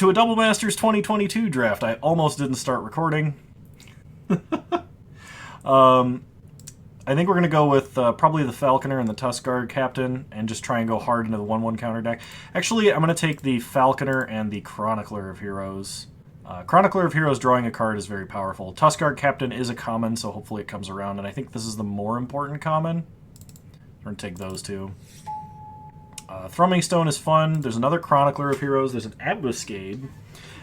to a Double Masters 2022 draft. I almost didn't start recording. I think we're going to go with probably the Falconer and the Tuskguard Captain and just try and go hard into the 1/1 counter deck. Actually, I'm going to take the Falconer and the Chronicler of Heroes. Chronicler of Heroes drawing a card is very powerful. Tuskguard Captain is a common, so hopefully it comes around, and I think this is the more important common. We're going to take those two. Thrumming Stone is fun. There's another Chronicler of Heroes. There's an Ambuscade.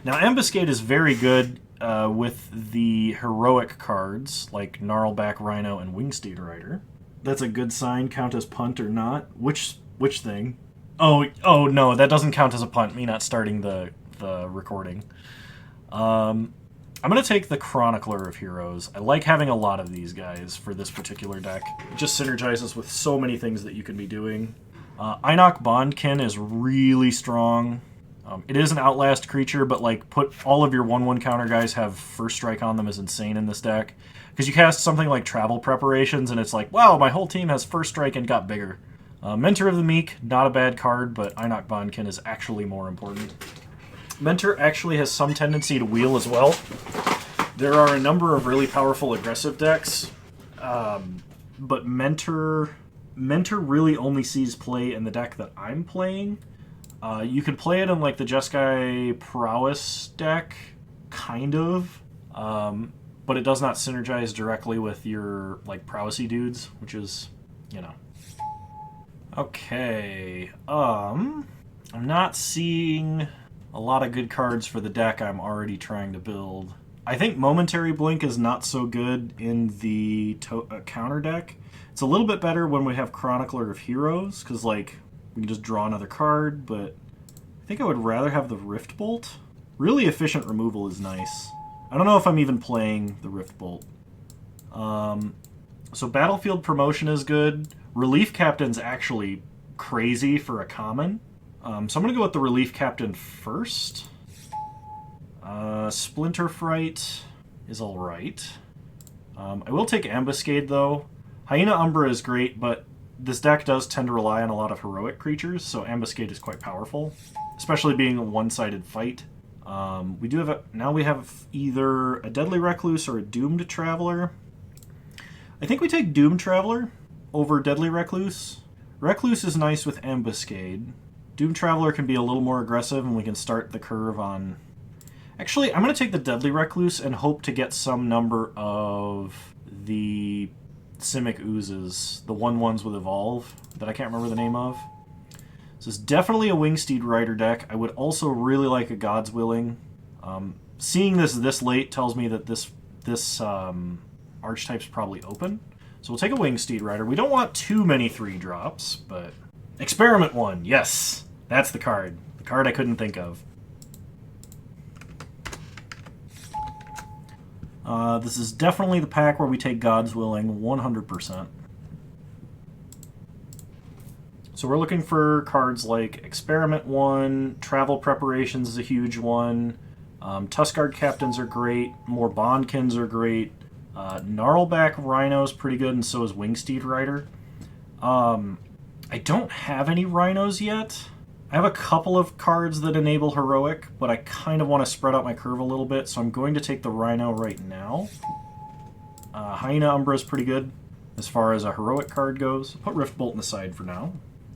Now, Ambuscade is very good with the heroic cards, like Gnarlback Rhino and Wingsteed Rider. That's a good sign. Count as punt or not? Which thing? Oh no, that doesn't count as a punt, me not starting the recording. I'm going to take the Chronicler of Heroes. I like having a lot of these guys for this particular deck. It just synergizes with so many things that you can be doing. Einok Bondkin is really strong. It is an Outlast creature, but like put all of your 1/1 counter guys have first strike on them is insane in this deck. Because you cast something like Travel Preparations, and it's like, wow, my whole team has first strike and got bigger. Mentor of the Meek, not a bad card, but Einok Bondkin is actually more important. Mentor actually has some tendency to wheel as well. There are a number of really powerful aggressive decks, but Mentor really only sees play in the deck that I'm playing. You could play it in like the Jeskai Prowess deck, kind of, but it does not synergize directly with your like Prowessy dudes, which is, you know. Okay, I'm not seeing a lot of good cards for the deck I'm already trying to build. I think Momentary Blink is not so good in the counter deck. It's a little bit better when we have Chronicler of Heroes, because like we can just draw another card, but I think I would rather have the Rift Bolt. Really efficient removal is nice. I don't know if I'm even playing the Rift Bolt. So Battlefield Promotion is good. Relief Captain's actually crazy for a common. So I'm going to go with the Relief Captain first. Splinter Fright is alright. I will take Ambuscade, though. Hyena Umbra is great, but this deck does tend to rely on a lot of heroic creatures, so Ambuscade is quite powerful, especially being a one-sided fight. We have either a Deadly Recluse or a Doomed Traveler. I think we take Doomed Traveler over Deadly Recluse. Recluse is nice with Ambuscade. Doomed Traveler can be a little more aggressive, and we can start the curve on... Actually, I'm going to take the Deadly Recluse and hope to get some number of the Simic Oozes, the 1/1s with Evolve, that I can't remember the name of. So it's definitely a Wingsteed Rider deck. I would also really like a God's Willing. Seeing this late tells me that this archetype's probably open. So we'll take a Wingsteed Rider. We don't want too many 3-drops, but... Experiment 1, yes! That's the card. The card I couldn't think of. This is definitely the pack where we take God's Willing, 100%. So we're looking for cards like Experiment 1, Travel Preparations is a huge one, Tuskguard Captains are great, more Bondkins are great, Gnarlback Rhino is pretty good, and so is Wingsteed Rider. I don't have any Rhinos yet. I have a couple of cards that enable Heroic, but I kind of want to spread out my curve a little bit, so I'm going to take the Rhino right now. Hyena Umbra is pretty good as far as a Heroic card goes. I'll put Rift Bolt in the side for now.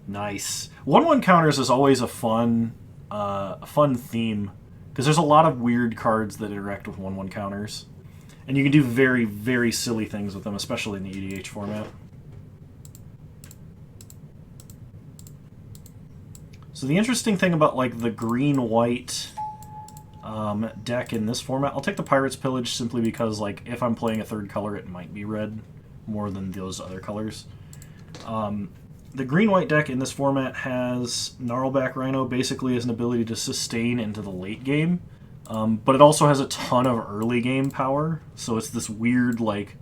Nice. 1/1 counters is always a fun theme, because there's a lot of weird cards that interact with 1/1 counters. And you can do very, very silly things with them, especially in the EDH format. So the interesting thing about like the green-white deck in this format, I'll take the Pirate's Pillage simply because like if I'm playing a third color, it might be red more than those other colors. The green-white deck in this format has Gnarlback Rhino basically as an ability to sustain into the late game, but it also has a ton of early game power, so it's this weird, like,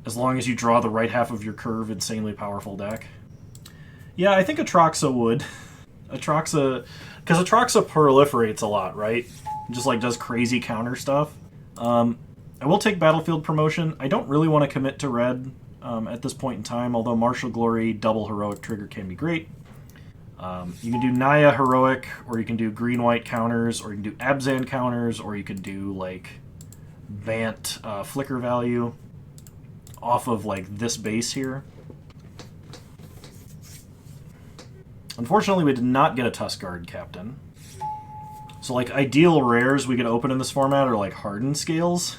as long as you draw the right half of your curve, insanely powerful deck. Yeah, I think Atraxa would. Atraxa, because Atraxa proliferates a lot, right? It just like does crazy counter stuff. I will take Battlefield Promotion. I don't really want to commit to red at this point in time, although Martial Glory double heroic trigger can be great. You can do Naya heroic, or you can do green-white counters, or you can do Abzan counters, or you can do like Vant flicker value off of like this base here. Unfortunately, we did not get a Tuskguard Captain. So like ideal rares we could open in this format are like Hardened Scales.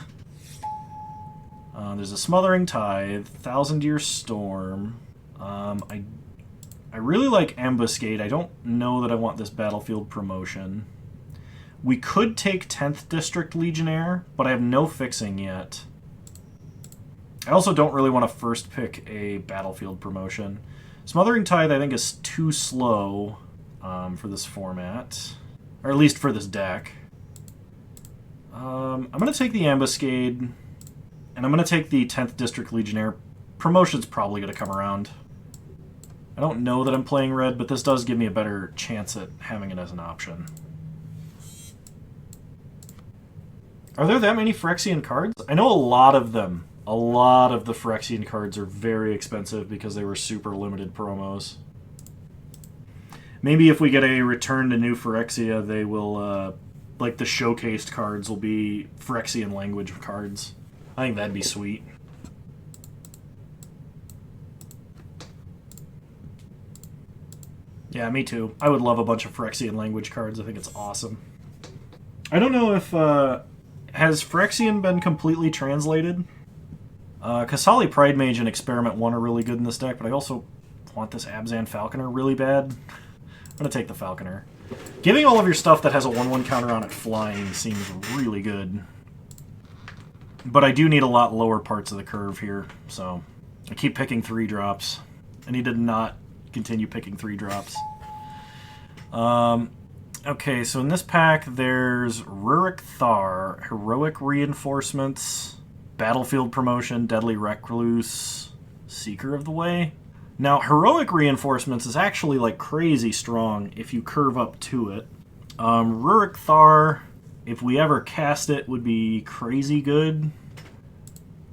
There's a Smothering Tithe, Thousand Year Storm. I really like Ambuscade. I don't know that I want this Battlefield Promotion. We could take 10th District Legionnaire, but I have no fixing yet. I also don't really want to first pick a Battlefield Promotion. Smothering Tithe I think is too slow for this format. Or at least for this deck. I'm going to take the Ambuscade, and I'm going to take the 10th District Legionnaire. Promotion's probably going to come around. I don't know that I'm playing red, but this does give me a better chance at having it as an option. Are there that many Phyrexian cards? I know a lot of them. A lot of the Phyrexian cards are very expensive because they were super limited promos. Maybe if we get a return to New Phyrexia, they will, like the showcased cards will be Phyrexian language cards. I think that'd be sweet. Yeah, me too. I would love a bunch of Phyrexian language cards. I think it's awesome. I don't know if... has Phyrexian been completely translated? Kasali Pride Mage and Experiment 1 are really good in this deck, but I also want this Abzan Falconer really bad. I'm going to take the Falconer. Giving all of your stuff that has a 1/1 counter on it flying seems really good. But I do need a lot lower parts of the curve here, so I keep picking 3-drops. I need to not continue picking 3-drops. Okay, so in this pack there's Rurik Thar, Heroic Reinforcements, Battlefield Promotion, Deadly Recluse, Seeker of the Way. Now, Heroic Reinforcements is actually like crazy strong if you curve up to it. Rurik Thar, if we ever cast it, would be crazy good.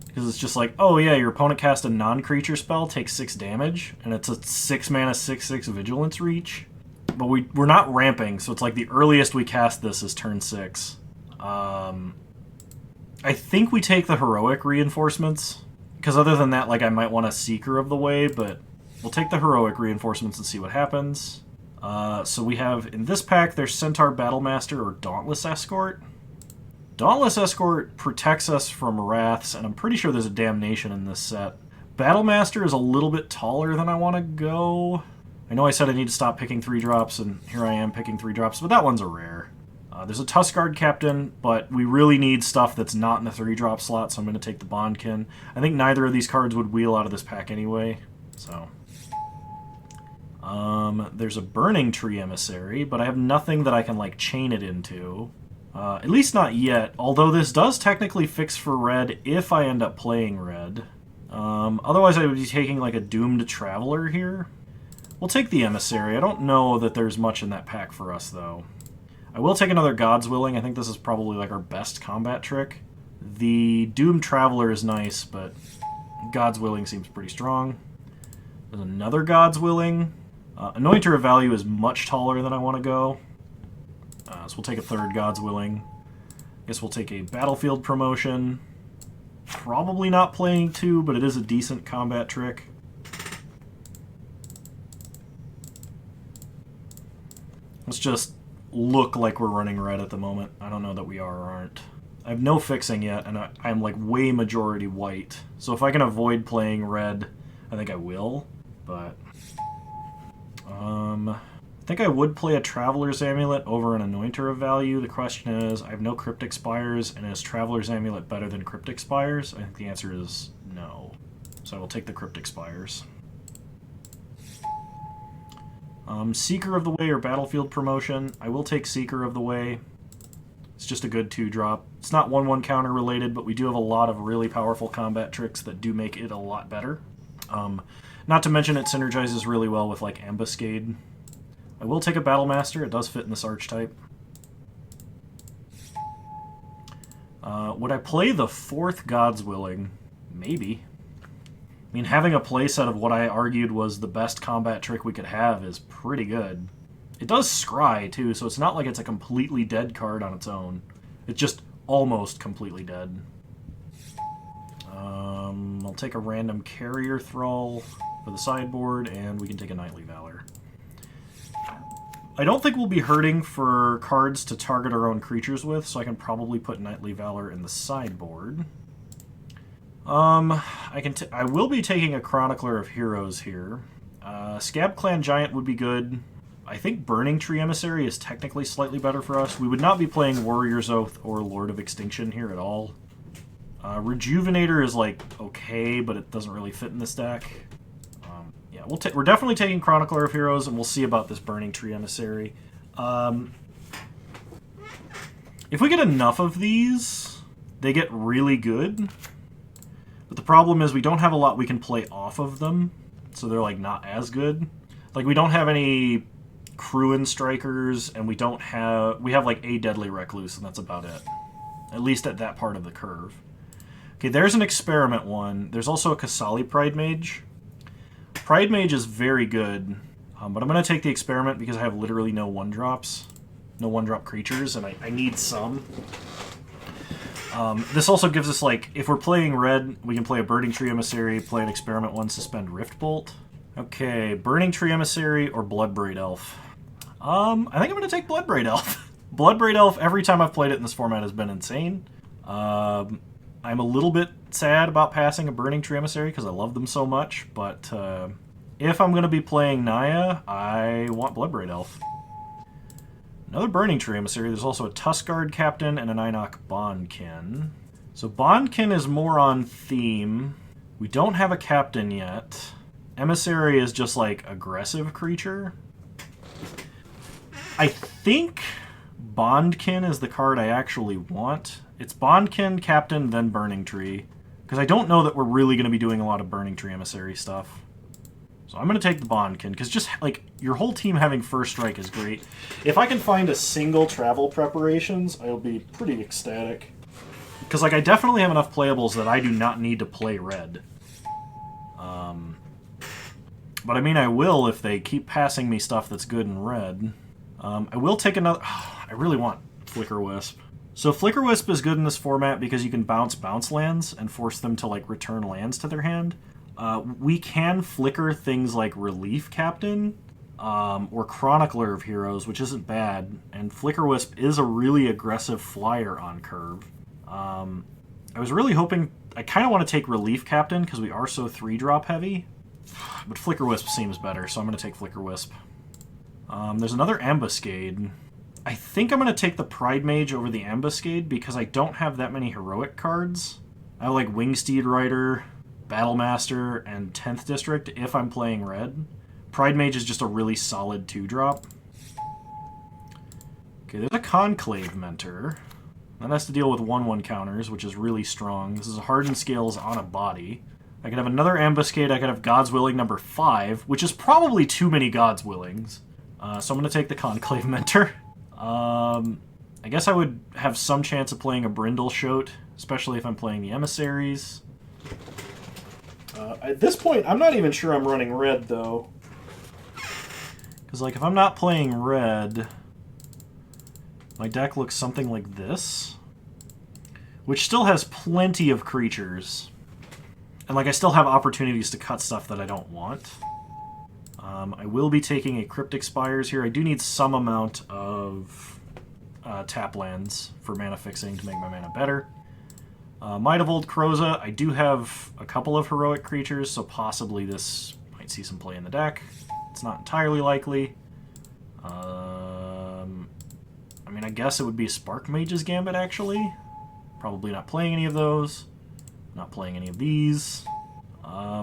Because it's just like, oh yeah, your opponent cast a non-creature spell, takes 6 damage, and it's a 6 mana 6/6 Vigilance Reach. But we're not ramping, so it's like the earliest we cast this is turn 6. I think we take the Heroic Reinforcements, because other than that, like I might want a Seeker of the Way, but we'll take the Heroic Reinforcements and see what happens. So we have, in this pack, there's Centaur Battlemaster or Dauntless Escort. Dauntless Escort protects us from Wraths, and I'm pretty sure there's a Damnation in this set. Battlemaster is a little bit taller than I want to go. I know I said I need to stop picking 3-drops, and here I am picking 3-drops, but that one's a rare. There's a Tuskguard Captain, but we really need stuff that's not in the 3-drop slot, so I'm going to take the Bondkin. I think neither of these cards would wheel out of this pack anyway, so... there's a Burning Tree Emissary, but I have nothing that I can, like, chain it into. At least not yet, although this does technically fix for red if I end up playing red. Otherwise I would be taking, like, a Doomed Traveler here. We'll take the Emissary. I don't know that there's much in that pack for us, though. I will take another God's Willing. I think this is probably, like, our best combat trick. The Doomed Traveler is nice, but God's Willing seems pretty strong. There's another God's Willing. Anointer of Value is much taller than I want to go. So we'll take a third God's Willing. Guess we'll take a Battlefield Promotion. Probably not playing 2, but it is a decent combat trick. Let's just look like we're running red at the moment. I don't know that we are or aren't. I have no fixing yet, and I'm like way majority white. So if I can avoid playing red, I think I will. But I think I would play a Traveler's Amulet over an Anointer of Value. The question is, I have no Cryptic Spires, and is Traveler's Amulet better than Cryptic Spires? I think the answer is no. So I will take the Cryptic Spires. Seeker of the Way or Battlefield Promotion. I will take Seeker of the Way. It's just a good 2-drop. It's not 1/1 counter related, but we do have a lot of really powerful combat tricks that do make it a lot better. Not to mention it synergizes really well with like Ambuscade. I will take a Battlemaster. It does fit in this archetype. Would I play the 4th God's Willing? Maybe. mean, having a playset of what I argued was the best combat trick we could have is pretty good. It does scry, too, so it's not like it's a completely dead card on its own. It's just almost completely dead. I'll take a random Carrier Thrall for the sideboard, and we can take a Knightly Valor. I don't think we'll be hurting for cards to target our own creatures with, so I can probably put Knightly Valor in the sideboard. I will be taking a Chronicler of Heroes here. Scab Clan Giant would be good. I think Burning Tree Emissary is technically slightly better for us. We would not be playing Warrior's Oath or Lord of Extinction here at all. Rejuvenator is, like, okay, but it doesn't really fit in this deck. Yeah, we're definitely taking Chronicler of Heroes, and we'll see about this Burning Tree Emissary. If we get enough of these, they get really good. But the problem is we don't have a lot we can play off of them, so they're, like, not as good. Like, we don't have any Cruin Strikers, and we have, like, a Deadly Recluse, and that's about it. At least at that part of the curve. Okay, there's an Experiment one. There's also a Kasali Pride Mage. Pride Mage is very good, but I'm going to take the Experiment because I have literally no 1-drops. No 1-drop creatures, and I need some. This also gives us, like, if we're playing red, we can play a Burning Tree Emissary, play an Experiment one, suspend Riftbolt. Okay, Burning Tree Emissary or Bloodbraid Elf. I think I'm going to take Bloodbraid Elf. Bloodbraid Elf, every time I've played it in this format, has been insane. I'm a little bit sad about passing a Burning Tree Emissary because I love them so much, but if I'm going to be playing Naya, I want Bloodbraid Elf. Another Burning Tree Emissary. There's also a Tuskguard Captain and an Einok Bondkin. So Bondkin is more on theme. We don't have a Captain yet. Emissary is just, like, aggressive creature. I think Bondkin is the card I actually want. It's Bondkin, Captain, then Burning Tree. Because I don't know that we're really going to be doing a lot of Burning Tree Emissary stuff. So I'm going to take the Bondkin, because just, like, your whole team having First Strike is great. If I can find a single Travel Preparations, I'll be pretty ecstatic. Because, like, I definitely have enough playables that I do not need to play red. But, I mean, I will if they keep passing me stuff that's good in red. I will take another... I really want Flicker Wisp. So Flicker Wisp is good in this format because you can bounce lands and force them to, like, return lands to their hand. We can flicker things like Relief Captain or Chronicler of Heroes, which isn't bad. And Flicker Wisp is a really aggressive flyer on curve. I was really hoping... I kind of want to take Relief Captain because we are so 3-drop heavy. But Flicker Wisp seems better, so I'm going to take Flicker Wisp. There's another Ambuscade. I think I'm going to take the Pride Mage over the Ambuscade because I don't have that many heroic cards. I have, like, Wingsteed Rider, Battlemaster, and 10th District if I'm playing red. Pride Mage is just a really solid 2-drop. Okay, there's a Conclave Mentor. That has to deal with 1/1 counters, which is really strong. This is a Hardened Scales on a body. I could have another Ambuscade. I could have God's Willing number 5, which is probably too many God's Willings. So I'm going to take the Conclave Mentor. I guess I would have some chance of playing a Brindle Shoat, especially if I'm playing the Emissaries. At this point, I'm not even sure I'm running red, though. Because, like, if I'm not playing red, my deck looks something like this, which still has plenty of creatures. And, like, I still have opportunities to cut stuff that I don't want. I will be taking a Cryptic Spires here. I do need some amount of tap lands for mana fixing to make my mana better. Might of Old Kroza. I do have a couple of heroic creatures, so possibly this might see some play in the deck. It's not entirely likely. I mean, I guess it would be a Spark Mage's Gambit, actually. Probably not playing any of those. Not playing any of these.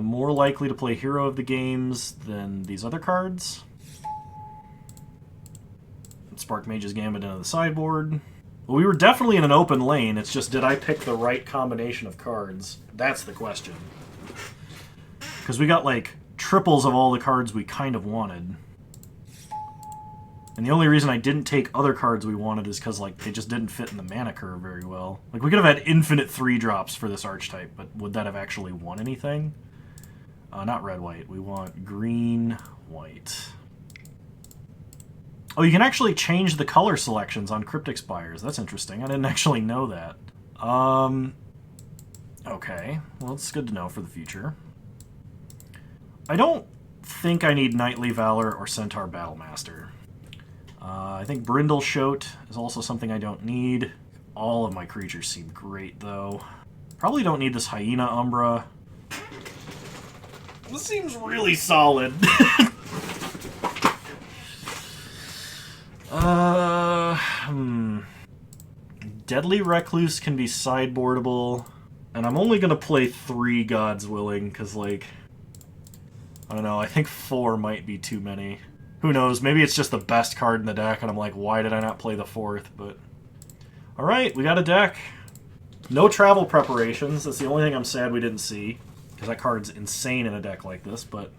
More likely to play Hero of the Games than these other cards. Spark Mage's Gambit into the sideboard. Well, we were definitely in an open lane. It's just, did I pick the right combination of cards? That's the question. Because we got, like, triples of all the cards we kind of wanted. And the only reason I didn't take other cards we wanted is because, like, they just didn't fit in the mana curve very well. Like, we could have had infinite 3-drops for this archetype, but would that have actually won anything? Not red-white. We want green-white. Oh, you can actually change the color selections on Cryptic Spires. That's interesting. I didn't actually know that. Okay. Well, it's good to know for the future. I don't think I need Knightly Valor or Centaur Battlemaster. I think Brindleshote is also something I don't need. All of my creatures seem great, though. Probably don't need this Hyena Umbra. This seems really solid. Deadly Recluse can be sideboardable. And I'm only going to play 3 God's Willing, because, like, I don't know, I think 4 might be too many. Who knows, maybe it's just the best card in the deck, and I'm like, why did I not play the 4th? But alright, we got a deck. No travel preparations, that's the only thing I'm sad we didn't see, because that card's insane in a deck like this, but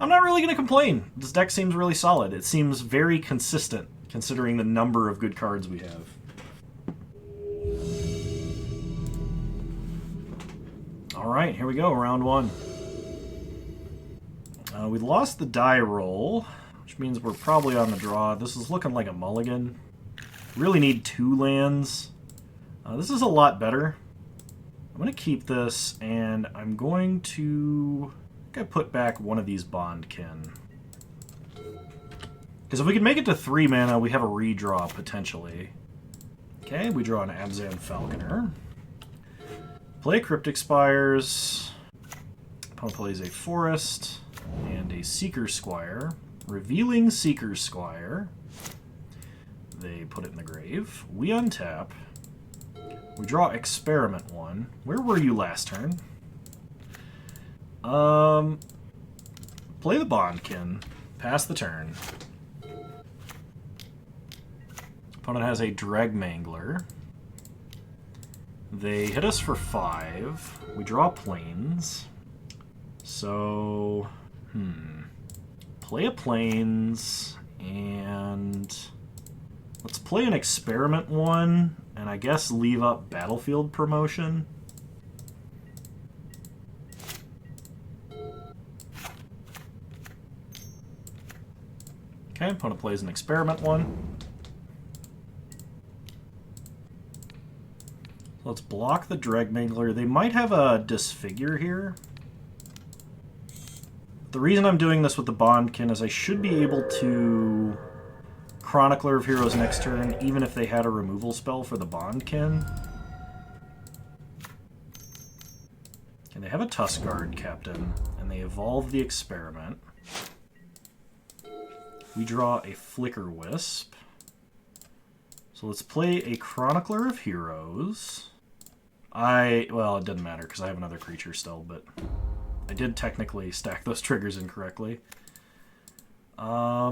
I'm not really going to complain. This deck seems really solid. It seems very consistent, considering the number of good cards we have. Alright, here we go, round 1. We lost the die roll, which means we're probably on the draw. This is looking like a mulligan. Really need 2 lands. This is a lot better. I'm going to keep this, and I'm going to... I think I put back one of these Bondkin. Because if we can make it to 3 mana, we have a redraw, potentially. Okay, we draw an Abzan Falconer. Play Cryptic Spires. Opponent plays a Forest and a Seeker Squire. Revealing Seeker Squire. They put it in the grave. We untap. We draw Experiment 1. Where were you last turn? Play the Bondkin. Pass the turn. Opponent has a Dregmangler. They hit us for 5. We draw Plains. So, play a Plains, and let's play an Experiment 1, and I guess leave up Battlefield Promotion. Okay, opponent plays an Experiment 1. Let's block the Dregmangler. They might have a Disfigure here. The reason I'm doing this with the Bondkin is I should be able to Chronicler of Heroes next turn, even if they had a removal spell for the Bondkin. And they have a Tuskguard Captain, and they evolve the Experiment. We draw a Flicker Wisp. So let's play a Chronicler of Heroes. Well, it doesn't matter because I have another creature still, but I did technically stack those triggers incorrectly. Yeah,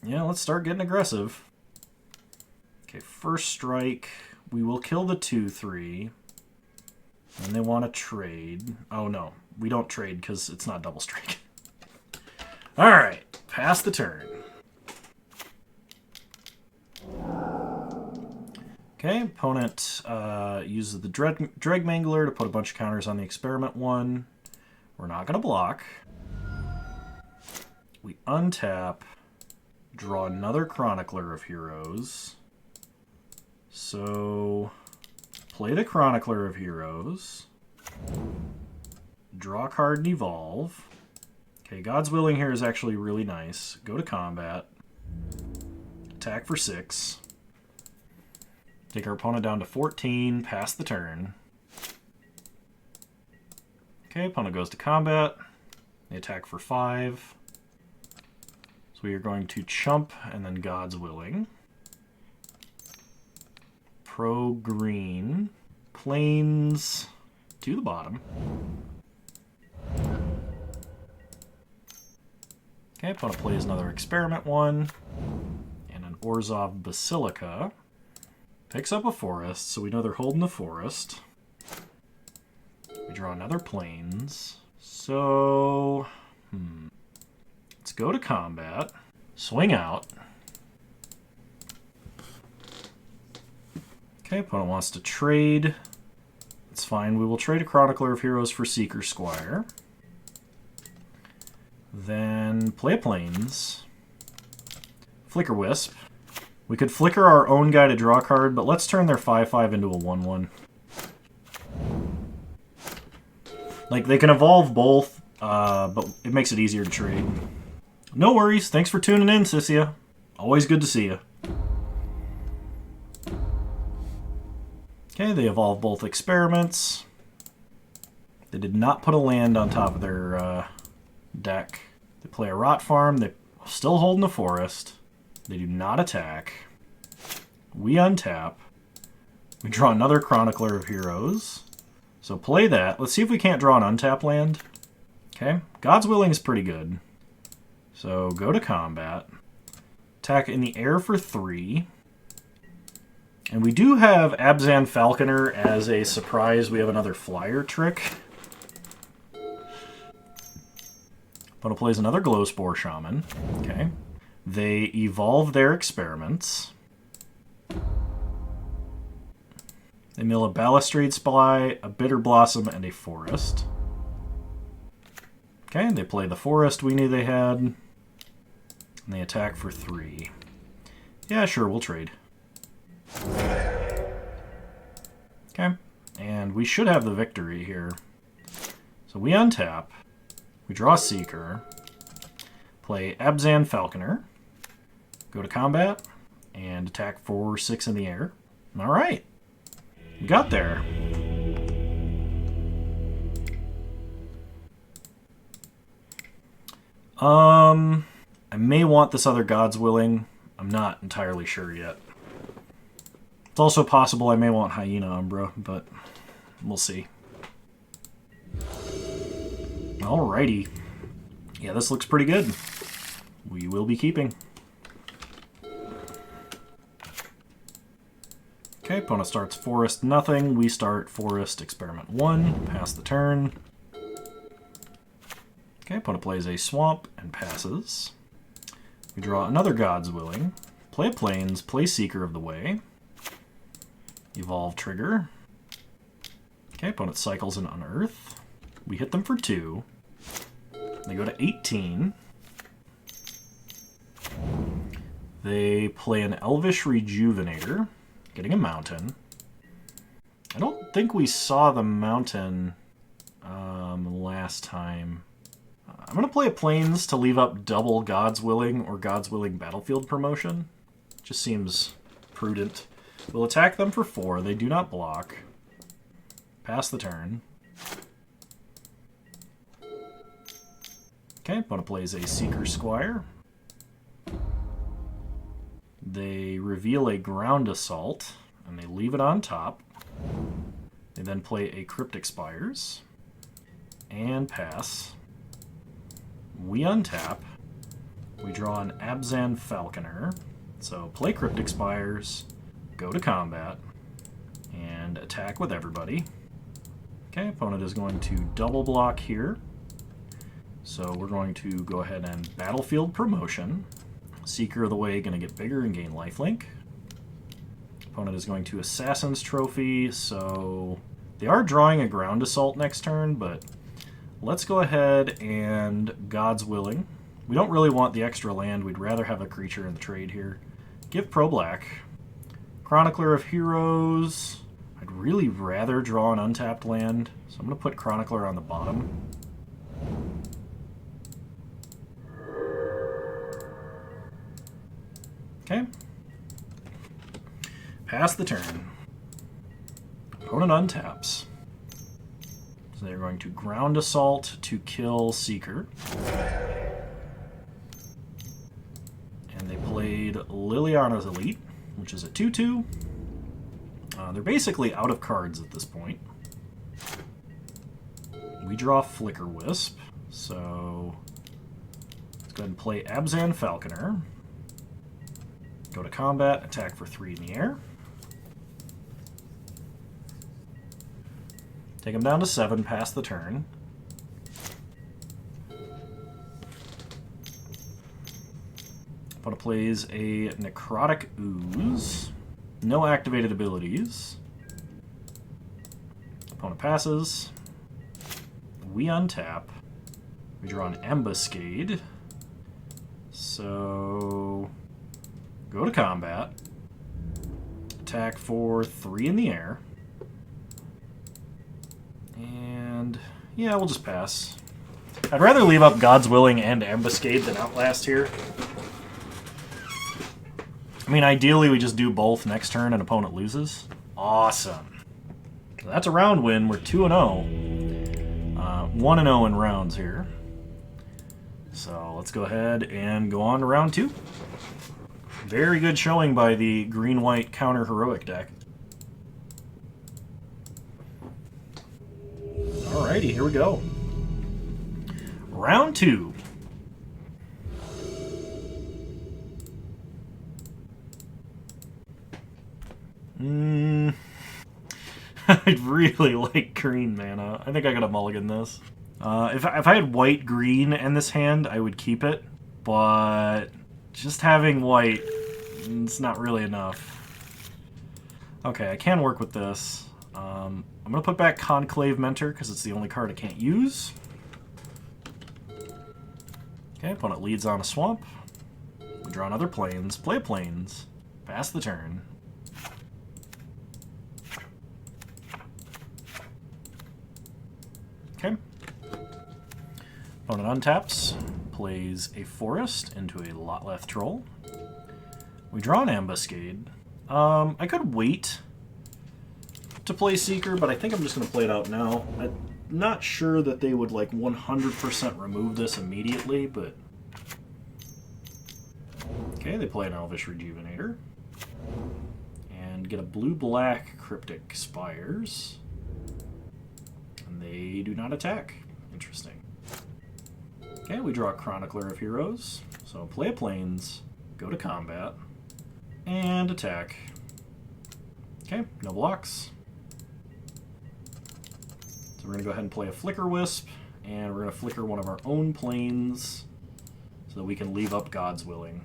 let's start getting aggressive. Okay, first strike. We will kill the 2/3. And they want to trade. Oh, no. We don't trade because it's not double strike. Alright, pass the turn. Okay, opponent uses the Dregmangler to put a bunch of counters on the Experiment 1. We're not going to block. We untap, draw another Chronicler of Heroes. So, play the Chronicler of Heroes. Draw a card and evolve. Okay, God's Willing here is actually really nice. Go to combat. Attack for 6. Take our opponent down to 14, pass the turn. Okay, opponent goes to combat. They attack for 5. So we are going to chump and then God's Willing. Pro green. Plains to the bottom. Okay, opponent plays another Experiment 1. And an Orzhov Basilica. Picks up a Forest, so we know they're holding the Forest. We draw another Plains. So, let's go to combat. Swing out. Okay, opponent wants to trade. It's fine. We will trade a Chronicler of Heroes for Seeker Squire. Then play a Plains. Flicker Wisp. We could flicker our own guy to draw a card, but let's turn their 5/5 into a 1/1. Like, they can evolve both, but it makes it easier to trade. No worries. Thanks for tuning in, Sissia. Always good to see you. Okay, they evolve both experiments. They did not put a land on top of their deck. They play a Rot Farm. They're still holding the forest. They do not attack. We untap. We draw another Chronicler of Heroes. So play that. Let's see if we can't draw an untap land. Okay, God's Willing is pretty good. So go to combat. Attack in the air for 3. And we do have Abzan Falconer as a surprise. We have another flyer trick. Opponent plays another Glowspore Shaman. Okay. They evolve their experiments. They mill a Balustrade Spy, a Bitter Blossom, and a Forest. Okay, they play the Forest we knew they had. And they attack for 3. Yeah, sure, we'll trade. Okay, and we should have the victory here. So we untap. We draw Seeker. Play Abzan Falconer. Go to combat. And attack for 6 in the air. Alright. We got there. I may want this other God's Willing. I'm not entirely sure yet. It's also possible I may want Hyena Umbra, but we'll see. Alrighty. Yeah, this looks pretty good. We will be keeping. Okay, opponent starts Forest nothing. We start Forest Experiment 1. Pass the turn. Okay, opponent plays a Swamp and passes. We draw another God's Willing. Play Plains, play Seeker of the Way. Evolve trigger. Okay, opponent cycles an Unearth. We hit them for 2. They go to 18. They play an Elvish Rejuvenator, getting a Mountain. I don't think we saw the Mountain last time. I'm going to play a Plains to leave up double God's Willing or God's Willing Battlefield Promotion. Just seems prudent. We'll attack them for 4. They do not block. Pass the turn. Okay, opponent plays a Seeker Squire. They reveal a Ground Assault, and they leave it on top. They then play a Cryptic Spires, and pass. We untap. We draw an Abzan Falconer. So play Cryptic Spires, go to combat, and attack with everybody. Okay, opponent is going to double block here. So we're going to go ahead and Battlefield Promotion. Seeker of the Way going to get bigger and gain lifelink. Opponent is going to Assassin's Trophy, so they are drawing a Ground Assault next turn, but let's go ahead and God's Willing. We don't really want the extra land. We'd rather have a creature in the trade here. Give Pro Black. Chronicler of Heroes. I'd really rather draw an untapped land, so I'm going to put Chronicler on the bottom. Okay. Pass the turn. Opponent untaps. So they're going to Ground Assault to kill Seeker. And they played Liliana's Elite, which is a 2/2. They're basically out of cards at this point. We draw Flicker Wisp, so let's go ahead and play Abzan Falconer. Go to combat, attack for 3 in the air. Take him down to 7, pass the turn. Opponent plays a Necrotic Ooze. No activated abilities. Opponent passes. We untap. We draw an Ambuscade. So go to combat. Attack for 3 in the air. And yeah, we'll just pass. I'd rather leave up God's Willing and Ambuscade than Outlast here. I mean, ideally we just do both next turn and opponent loses. Awesome. So that's a round win. We're 2-0. 1-0 in rounds here. So let's go ahead and go on to round 2. Very good showing by the green-white counter-heroic deck. Alrighty, here we go. Round 2. I'd really like green mana. I think I gotta mulligan this. If I had white-green in this hand, I would keep it. But just having white, it's not really enough. Okay, I can work with this. I'm going to put back Conclave Mentor because it's the only card I can't use. Okay, opponent leads on a swamp. We draw another Plains, play a Plains, pass the turn. Okay. Opponent untaps, plays a Forest into a Lotleth Troll. We draw an Ambuscade. I could wait to play Seeker, but I think I'm just going to play it out now. I'm not sure that they would like 100% remove this immediately, but... Okay, they play an Elvish Rejuvenator. And get a blue-black Cryptic Spires. And they do not attack. Interesting. Okay, we draw a Chronicler of Heroes. So play a Plains, go to combat, and attack. Okay, no blocks. So we're going to go ahead and play a Flicker Wisp, and we're going to flicker one of our own Plains so that we can leave up God's Willing.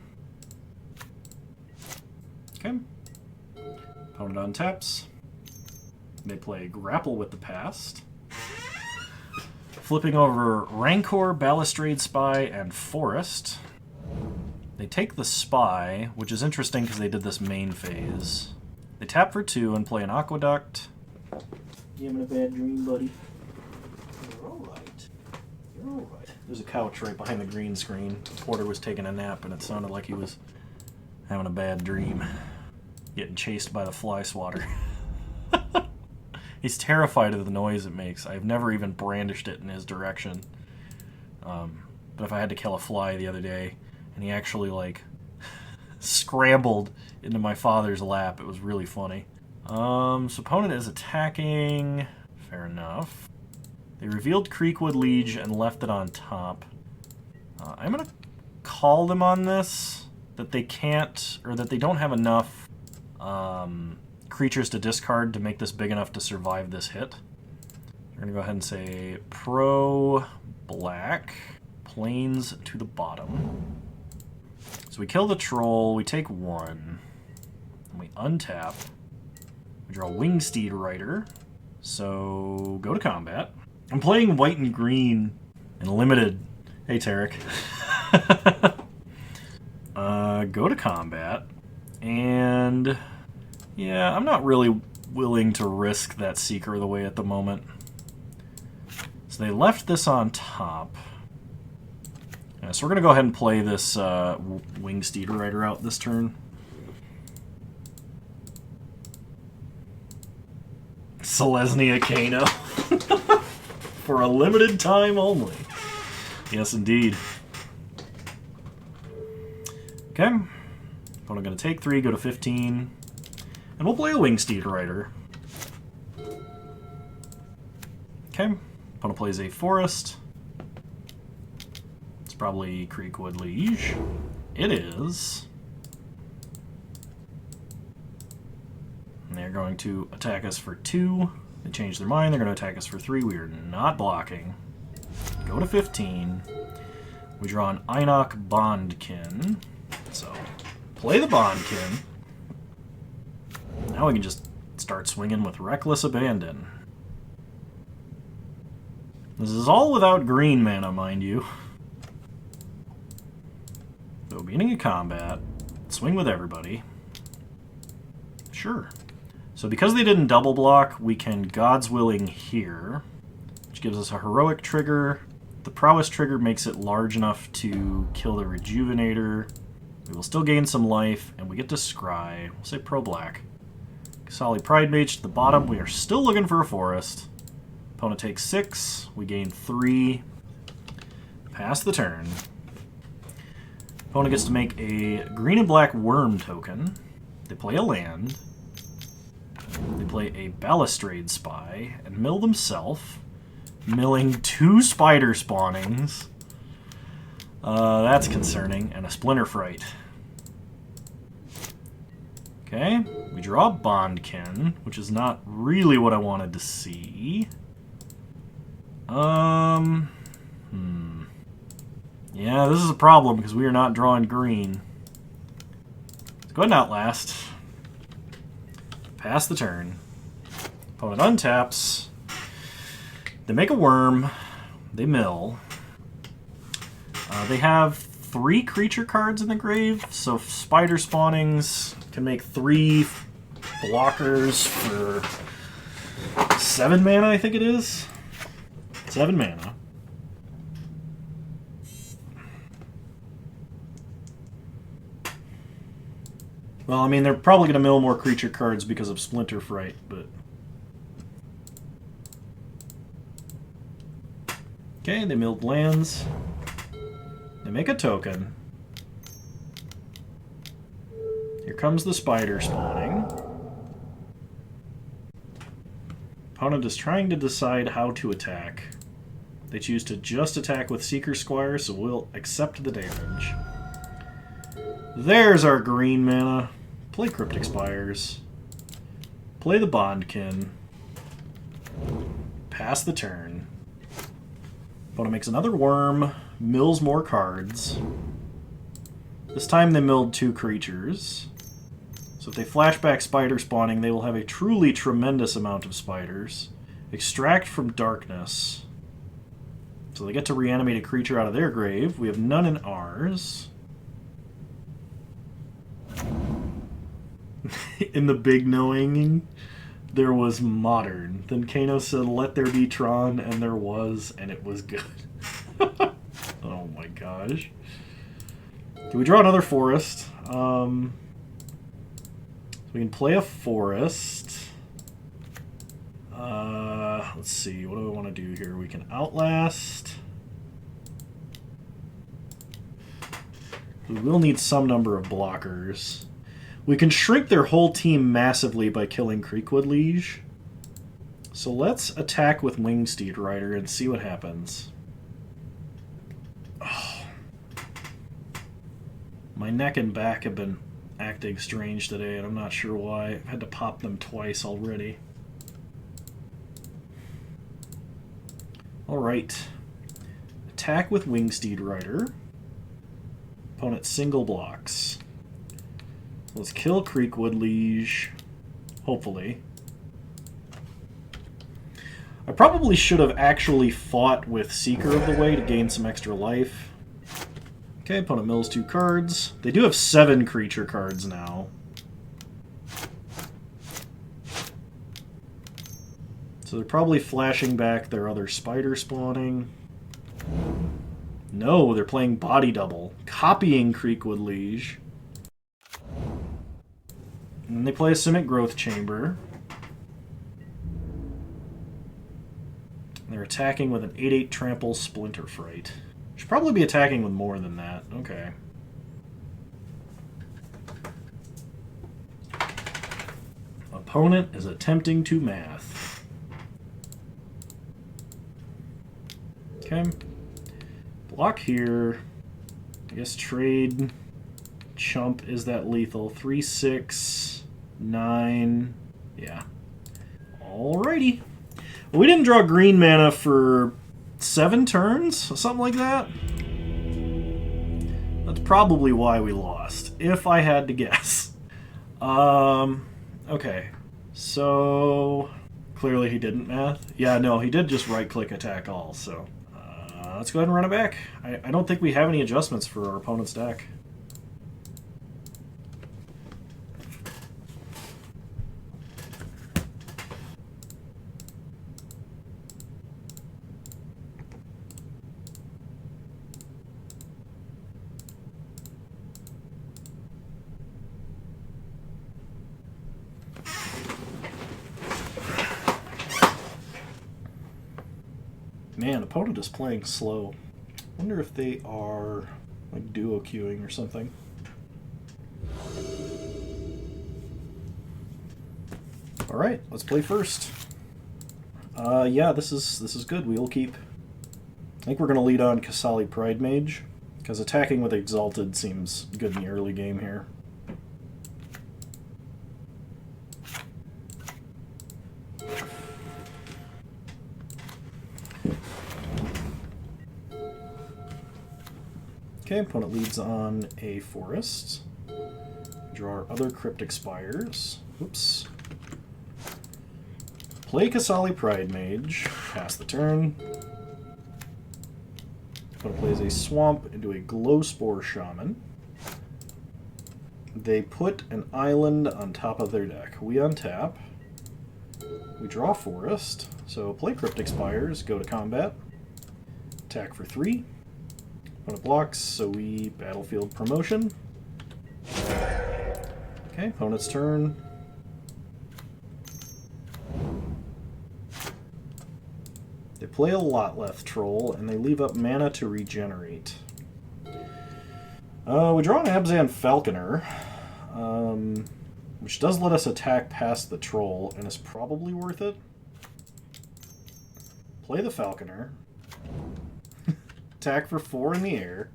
Okay. Opponent untaps. They play Grapple with the Past. Flipping over Rancor, Balustrade Spy, and Forest. They take the Spy, which is interesting because they did this main phase. They tap for 2 and play an Aqueduct. You having a bad dream, buddy? You're alright. You're alright. There's a couch right behind the green screen. Porter was taking a nap and it sounded like he was having a bad dream. Getting chased by the fly swatter. He's terrified of the noise it makes. I've never even brandished it in his direction. But if I had to kill a fly the other day, and he actually, like, scrambled into my father's lap, it was really funny. So opponent is attacking. Fair enough. They revealed Creekwood Liege and left it on top. I'm going to call them on this, that they can't, or that they don't have enough creatures to discard to make this big enough to survive this hit. We're going to go ahead and say pro black, Plains to the bottom. So we kill the troll, we take 1, and we untap. We draw Wingsteed Rider, so go to combat. I'm playing white and green and limited. Hey, Tarek. Go to combat, and yeah, I'm not really willing to risk that Seeker of the Way at the moment. So they left this on top. Yeah, so we're going to go ahead and play this Wingsteed Rider out this turn. Selesnya Kano. For a limited time only. Yes, indeed. Okay. Opponent going to take 3, go to 15. And we'll play a Wingsteed Rider. Okay. Opponent plays a Forest. It's probably Creekwood Liege. It is. And they're going to attack us for 2. They change their mind. They're going to attack us for 3. We are not blocking. Go to 15. We draw an Einok Bondkin. So, play the Bondkin. Now we can just start swinging with Reckless Abandon. This is all without green mana, mind you. So, beginning of combat. Swing with everybody. Sure. So because they didn't double block, we can God's Willing here, which gives us a heroic trigger. The prowess trigger makes it large enough to kill the Rejuvenator. We will still gain some life, and we get to scry. We'll say pro-black. Kasali Pride Mage to the bottom. We are still looking for a forest. Opponent takes 6. We gain 3. Pass the turn. Opponent gets to make a green and black worm token. They play a land. They play a Balustrade Spy and mill themselves, milling 2 spider spawnings. That's concerning, and a Splinter Fright. Okay, we draw Bondkin, which is not really what I wanted to see. Yeah, this is a problem because we are not drawing green. Let's go ahead and Outlast. Pass the turn. Opponent untaps. They make a worm. They mill. They have 3 creature cards in the grave, so spider spawnings can make 3 blockers for 7 mana, I think it is. 7 mana. Well, I mean, they're probably going to mill more creature cards because of Splinter Fright, but... Okay, they milled lands. They make a token. Here comes the spider spawning. Opponent is trying to decide how to attack. They choose to just attack with Seeker Squire, so we'll accept the damage. There's our green mana. Play Cryptic Spires. Play the Bondkin. Pass the turn. Opponent makes another worm. Mills more cards. This time they milled 2 creatures. So if they flashback spider spawning, they will have a truly tremendous amount of spiders. Extract from darkness. So they get to reanimate a creature out of their grave. We have none in ours. In the big knowing, there was modern. Then Kano said, "Let there be Tron," and there was, and it was good. Oh my gosh. Can we draw another forest? So we can play a forest. Let's see, what do I want to do here? We can Outlast. We will need some number of blockers. We can shrink their whole team massively by killing Creekwood Liege. So let's attack with Wingsteed Rider and see what happens. Oh. My neck and back have been acting strange today, and I'm not sure why. I've had to pop them twice already. Alright. Attack with Wingsteed Rider. Opponent single blocks. Let's kill Creekwood Liege. Hopefully. I probably should have actually fought with Seeker of the Way to gain some extra life. Okay, opponent mills 2 cards. They do have 7 creature cards now. So they're probably flashing back their other spider spawning. No, they're playing Body Double. Copying Creekwood Liege. And then they play a Simic Growth Chamber. They're attacking with an 8/8 Trample Splinter Fright. Should probably be attacking with more than that. Okay. Opponent is attempting to math. Okay. Block here. I guess trade. Chump, is that lethal? 3, 6, 9. Yeah. Alrighty. Well, we didn't draw green mana for 7 turns? Something like that? That's probably why we lost, if I had to guess. Okay. So, Clearly he didn't math. Yeah, no, he did just right-click attack all, so... let's go ahead and run it back. I don't think we have any adjustments for our opponent's deck. Man, opponent is playing slow. Wonder if they are like duo queuing or something. All right, let's play first. Yeah, this is good. We will keep. I think we're gonna lead on Kasali Pride Mage because attacking with Exalted seems good in the early game here. Okay, opponent leads on a forest. Draw our other Cryptic Spires. Oops. Play Kasali Pride Mage. Pass the turn. Opponent plays a Swamp into a Glowspore Shaman. They put an island on top of their deck. We untap. We draw Forest. So play Cryptic Spires, go to combat. Attack for 3. Opponent blocks, so we Battlefield Promotion. Okay, opponent's turn. They play a Lotleth Troll, and they leave up mana to regenerate. We draw an Abzan Falconer, which does let us attack past the Troll, and is probably worth it. Play the Falconer. Attack for 4 in the air.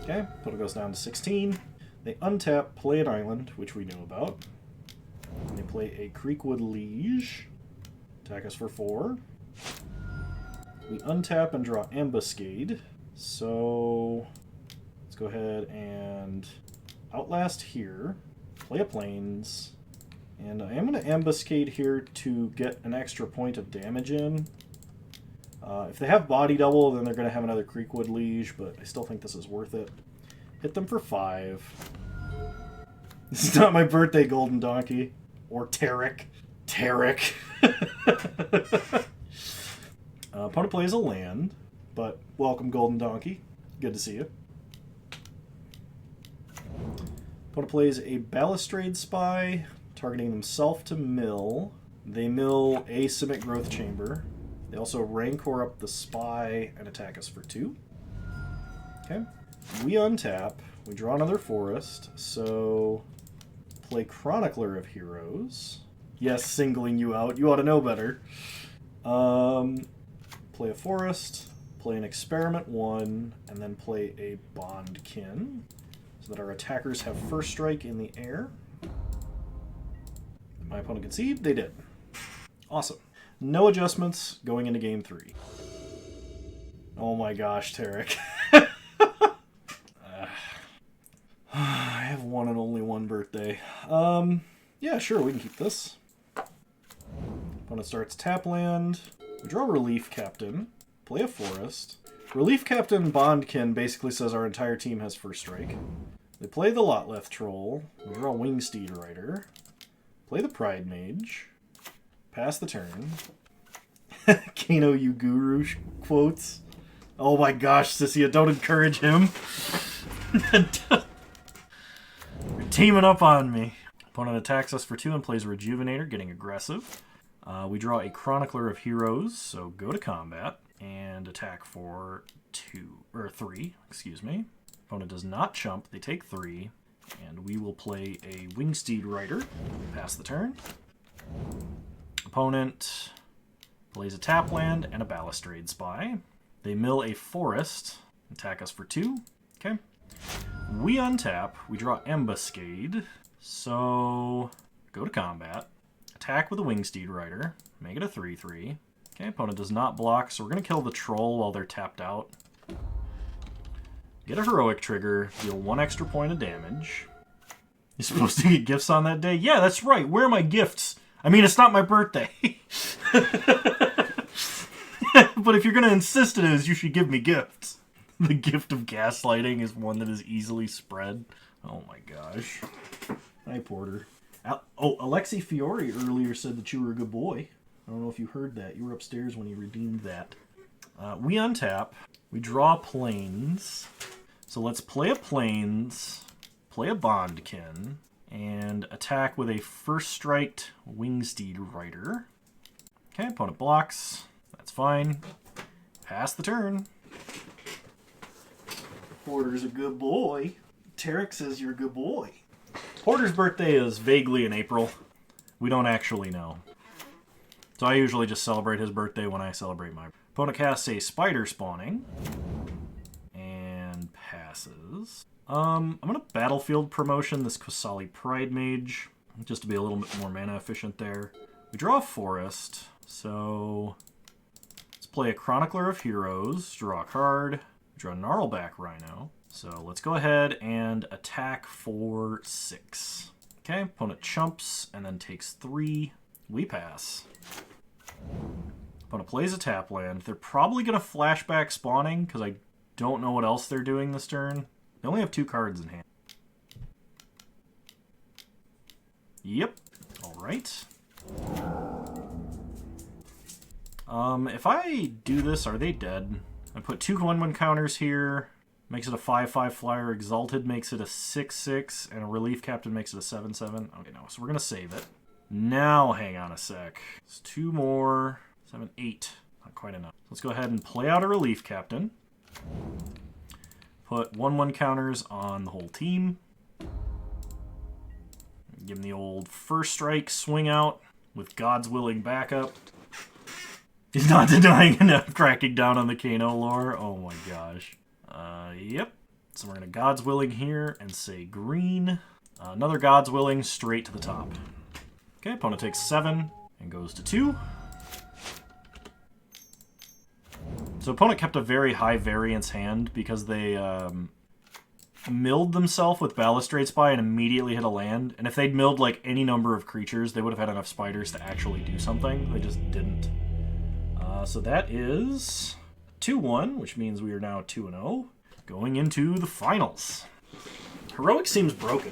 Okay, opponent goes down to 16. They untap, play an island, which we knew about. And they play a Creekwood Liege. Attack us for 4. We untap and draw Ambuscade. So let's go ahead and Outlast here. Play a Plains. And I am going to Ambuscade here to get an extra point of damage in. If they have Body Double, then they're going to have another Creekwood Liege, but I still think this is worth it. Hit them for 5. This is not my birthday, Golden Donkey. Or Tarek. Tarek. Opponent plays a land, but welcome, Golden Donkey. Good to see you. Opponent plays a Balustrade Spy, targeting themselves to mill. They mill a Simic Growth Chamber. They also Rancor up the Spy and attack us for 2. Okay. We untap. We draw another forest. So play Chronicler of Heroes. Yes, singling you out. You ought to know better. Play a forest. Play an Experiment 1. And then play a Bondkin. So that our attackers have first strike in the air. My opponent conceded. They did. Awesome. No adjustments going into game 3. Oh my gosh, Tarek. I have one and only one birthday. Yeah, sure, we can keep this. Opponent starts tap land. We draw Relief Captain. Play a forest. Relief Captain Bondkin basically says our entire team has first strike. They play the Lotleth Troll. We draw Wingsteed Rider. Play the Pride Mage. Pass the turn. Kano Yugoro quotes. Oh my gosh, Sissia, don't encourage him. You're teaming up on me. Opponent attacks us for 2 and plays Rejuvenator, getting aggressive. We draw a Chronicler of Heroes, so go to combat and attack for 3. Excuse me. Opponent does not chump. They take 3, and we will play a Wingsteed Rider. Pass the turn. Opponent plays a tap land and a Balustrade Spy. They mill a forest. Attack us for 2. Okay. We untap. We draw Ambuscade. So go to combat. Attack with a Wingsteed Rider. Make it a 3/3. Okay, opponent does not block, so we're going to kill the troll while they're tapped out. Get a heroic trigger. Deal 1 extra point of damage. You're supposed to get gifts on that day? Yeah, that's right. Where are my gifts? I mean, it's not my birthday. But if you're going to insist it is, you should give me gifts. The gift of gaslighting is one that is easily spread. Oh my gosh. Hi, Porter. Alexi Fiore earlier said that you were a good boy. I don't know if you heard that. You were upstairs when he redeemed that. We untap. We draw plains. So let's play a plains, play a bondkin, and attack with a first striked Wingsteed Rider. Okay, opponent blocks. That's fine. Pass the turn. Porter's a good boy. Tarek says you're a good boy. Porter's birthday is vaguely in April. We don't actually know. So I usually just celebrate his birthday when I celebrate my. Opponent casts a spider spawning. And passes. I'm going to battlefield promotion this Kwasali Pride Mage. Just to be a little bit more mana efficient there. We draw a forest. So let's play a Chronicler of Heroes. Draw a card. Draw a Gnarlback Rhino. So let's go ahead and attack for 6. Okay, opponent chumps and then takes 3. We pass. Opponent plays a tap land. They're probably going to flashback spawning because I don't know what else they're doing this turn. They only have 2 cards in hand. Yep. Alright. If I do this, are they dead? I put 2 1/1 counters here. Makes it a 5/5 flyer. Exalted makes it a 6/6. And a Relief Captain makes it a 7/7. Okay, no. So we're going to save it. Now, hang on a sec. It's 2 more. 7, 8. Not quite enough. Let's go ahead and play out a Relief Captain. Put 1/1 counters on the whole team. Give him the old first strike swing out with God's willing backup. He's not denying enough cracking down on the Kano lore. Oh my gosh. Yep. So we're going to God's willing here and say green. Another God's willing straight to the top. Okay, opponent takes 7 and goes to 2. So opponent kept a very high variance hand because they milled themselves with Balustrade Spy and immediately hit a land. And if they'd milled like any number of creatures, they would have had enough spiders to actually do something. They just didn't. So that is 2-1, which means we are now 2-0, going into the finals. Heroic seems broken.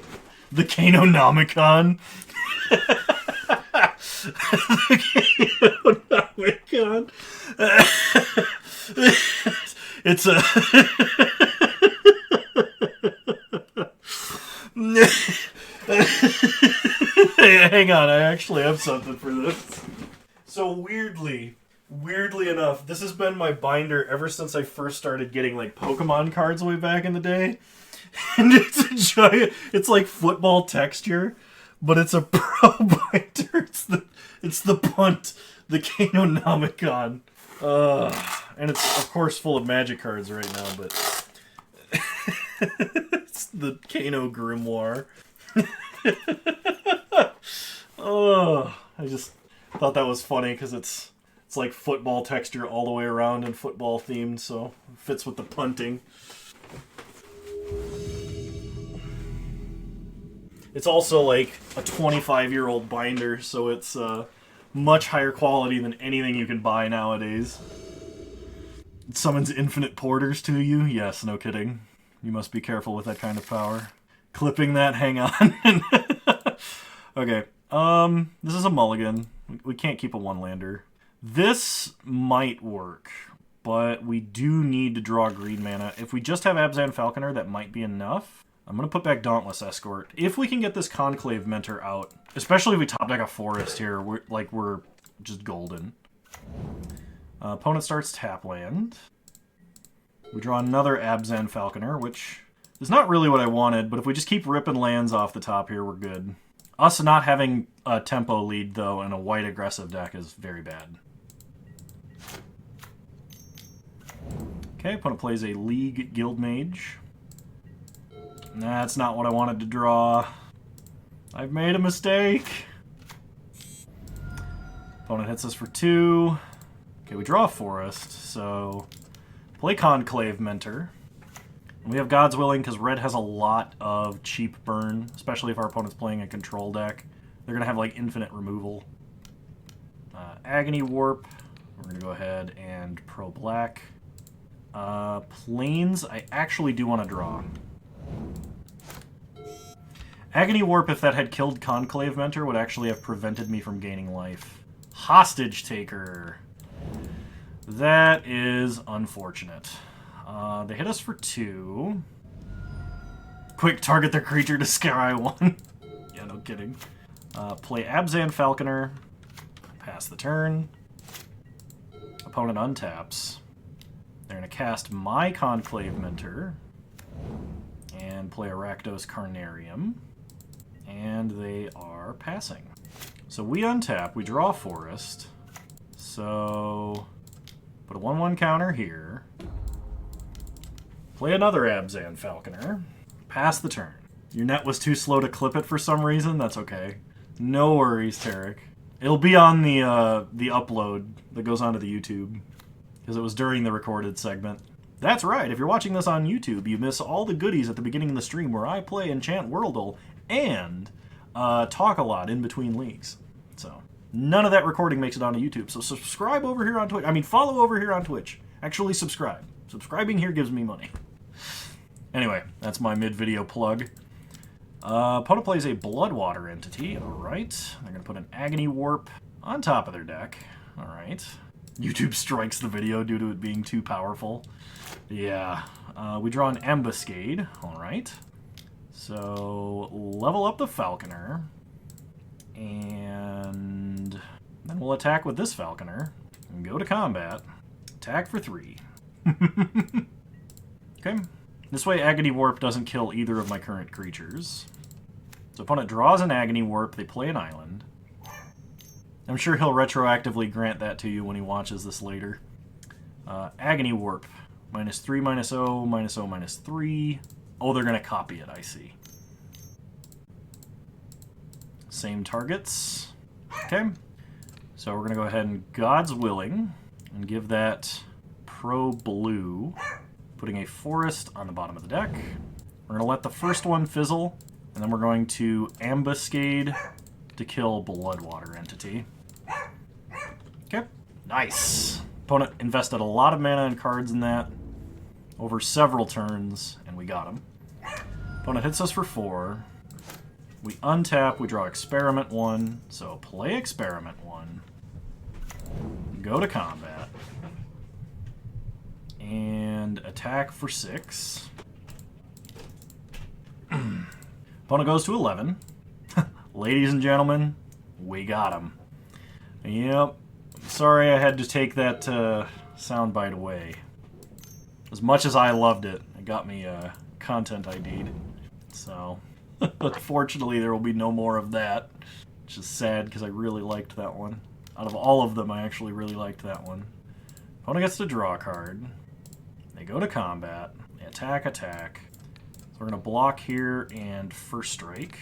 The Kano-nomicon. The Kano-nomicon. It's a... Hang on, I actually have something for this. So weirdly enough, this has been my binder ever since I first started getting like Pokemon cards way back in the day. And it's a giant, it's like football texture, but it's a pro binder. It's the punt, the Kano-nomicon. And it's of course full of magic cards right now, but it's the Kano Grimoire. Oh, I just thought that was funny because it's like football texture all the way around and football themed, so it fits with the punting. It's also like a 25-year-old binder, so it's much higher quality than anything you can buy nowadays. It summons infinite porters to you? Yes, no kidding. You must be careful with that kind of power. Clipping that, hang on. Okay, this is a mulligan. We can't keep a one-lander. This might work, but we do need to draw green mana. If we just have Abzan Falconer, that might be enough. I'm going to put back Dauntless Escort. If we can get this Conclave Mentor out, especially if we top deck a Forest here, we're just golden. Opponent starts tap land. We draw another Abzan Falconer, which is not really what I wanted, but if we just keep ripping lands off the top here, we're good. Us not having a tempo lead, though, in a white aggressive deck is very bad. Okay, opponent plays a League Guildmage. That's not what I wanted to draw. I've made a mistake. Opponent hits us for 2. Okay, we draw a Forest, so play Conclave Mentor. And we have God's Willing because red has a lot of cheap burn, especially if our opponent's playing a control deck. They're going to have like infinite removal. Agony Warp. We're going to go ahead and Pro Black. Planes, I actually do want to draw. Agony Warp, if that had killed Conclave Mentor, would actually have prevented me from gaining life. Hostage Taker. That is unfortunate. They hit us for 2. Quick, target their creature to Sky 1. Yeah, no kidding. Play Abzan Falconer. Pass the turn. Opponent untaps. They're going to cast my Conclave Mentor. And play a Rakdos Carnarium. And they are passing. So we untap, we draw Forest. So put a 1/1 counter here. Play another Abzan Falconer. Pass the turn. Your net was too slow to clip it for some reason? That's okay. No worries, Tarek. It'll be on the upload that goes onto the YouTube. Because it was during the recorded segment. That's right, if you're watching this on YouTube, you miss all the goodies at the beginning of the stream where I play Enchant Worldle and talk a lot in between leagues. So, none of that recording makes it onto YouTube. So subscribe over here on Twitch. I mean, follow over here on Twitch. Actually, subscribe. Subscribing here gives me money. Anyway, that's my mid-video plug. Opponent plays a Bloodwater entity. Alright. They're going to put an Agony Warp on top of their deck. Alright. YouTube strikes the video due to it being too powerful. Yeah. We draw an Ambuscade. Alright. So, level up the Falconer. And then we'll attack with this Falconer. And go to combat. Attack for 3. Okay. This way Agony Warp doesn't kill either of my current creatures. So opponent draws an Agony Warp, they play an island. I'm sure he'll retroactively grant that to you when he watches this later. Agony Warp. -3, -0, -0, -3. Oh, they're going to copy it, I see. Same targets. Okay. So we're going to go ahead and God's Willing and give that Pro Blue, putting a Forest on the bottom of the deck. We're going to let the first one fizzle, and then we're going to Ambuscade to kill Bloodwater entity. Okay. Nice. Opponent invested a lot of mana and cards in that over several turns, and we got him. Opponent hits us for 4. We untap, we draw Experiment 1, so play Experiment 1. Go to combat. And attack for 6. Opponent goes to 11. Ladies and gentlemen, we got him. Yep. Sorry I had to take that soundbite away. As much as I loved it, it got me content ID'd. So, unfortunately there will be no more of that. Which is sad because I really liked that one. Out of all of them, I actually really liked that one. Opponent gets to draw a card. They go to combat. They attack, attack. So we're going to block here and first strike.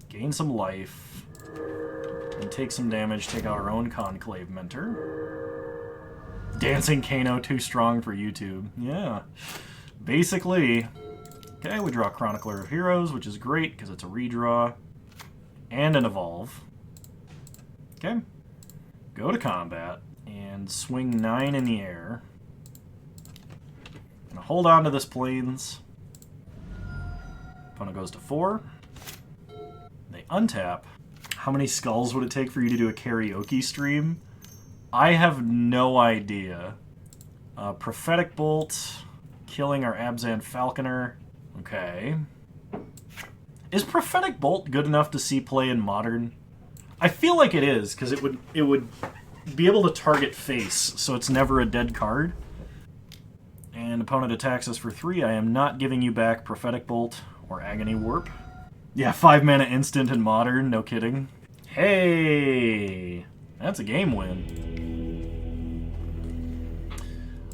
Gain some life. And take some damage, take out our own Conclave Mentor. Dancing Kano, too strong for YouTube. Yeah. Basically. Okay, we draw Chronicler of Heroes, which is great because it's a redraw. And an Evolve. Okay. Go to combat. And swing 9 in the air. Gonna hold on to this Plains. Opponent goes to 4. They untap. How many skulls would it take for you to do a karaoke stream? I have no idea. Prophetic Bolt. Killing our Abzan Falconer. Okay. Is Prophetic Bolt good enough to see play in Modern? I feel like it is, because it would be able to target face, so it's never a dead card. And opponent attacks us for 3. I am not giving you back Prophetic Bolt or Agony Warp. Yeah, 5 mana instant in Modern, no kidding. Hey! That's a game win.